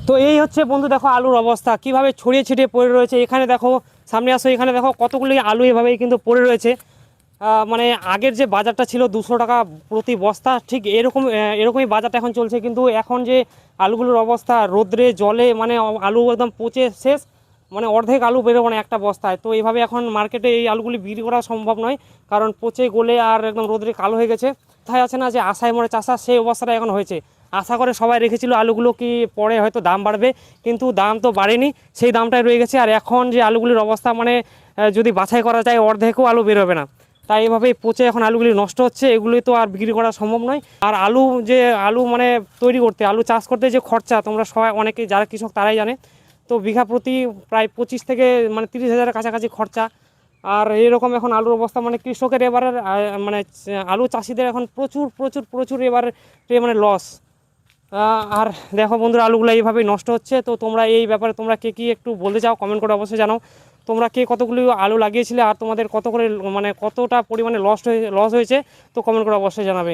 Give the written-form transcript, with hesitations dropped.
তো এই হচ্ছে বন্ধু, দেখো আলুর অবস্থা কিভাবে ছড়িয়ে ছিটিয়ে পড়ে রয়েছে। এখানে দেখো, সামনে আসো, এখানে দেখো কতগুলি আলু এভাবেই কিন্তু পড়ে রয়েছে। মানে আগের যে বাজারটা ছিল 200 টাকা প্রতি বস্তা, ঠিক এরকমই বাজারটা এখন চলছে। কিন্তু এখন যে আলুগুলোর অবস্থা, রোদ্রে জলে মানে আলু একদম পচে শেষ, মানে অর্ধেক আলু বেরোবে না একটা বস্তায়। তো এইভাবে এখন মার্কেটে এই আলুগুলি বিক্রি করা সম্ভব নয়, কারণ পচে গলে আর একদম রোদ্রে কালো হয়ে গেছে। কোথায় আছে না যে আশায় মরে চাষা, সেই অবস্থাটা এখন হয়েছে। আশা করে সবাই রেখেছিল আলুগুলো কি পরে হয়তো দাম বাড়বে, কিন্তু দাম তো বাড়েনি, সেই দামটাই রয়ে গেছে। আর এখন যে আলুগুলির অবস্থা, মানে যদি বাছাই করা যায় অর্ধেকও আলু বেরোবে না। তাই এইভাবেই পচে এখন আলুগুলি নষ্ট হচ্ছে, এগুলি তো আর বিক্রি করা সম্ভব নয়। আর আলু মানে তৈরি করতে, আলু চাষ করতে যে খরচা, তোমরা সবাই অনেকেই যারা কৃষক তারাই জানে। তো বিঘা প্রতি প্রায় 25 থেকে মানে 30 হাজারের কাছাকাছি খরচা। আর এরকম এখন আলুর অবস্থা, মানে কৃষকের এবারের মানে আলু চাষিদের এখন প্রচুর প্রচুর প্রচুর এবার মানে লস। আর দেখো বন্ধুরা, আলুগুলো এইভাবেই নষ্ট হচ্ছে। তো তোমরা এই ব্যাপারে তোমরা কে কী একটু বলতে চাও কমেন্ট করে অবশ্যই জানাও। তোমরা কে কতগুলি আলু লাগিয়েছিলে আর তোমাদের কত করে মানে কতটা পরিমাণে লস হয়েছে, তো কমেন্ট করে অবশ্যই জানাবে।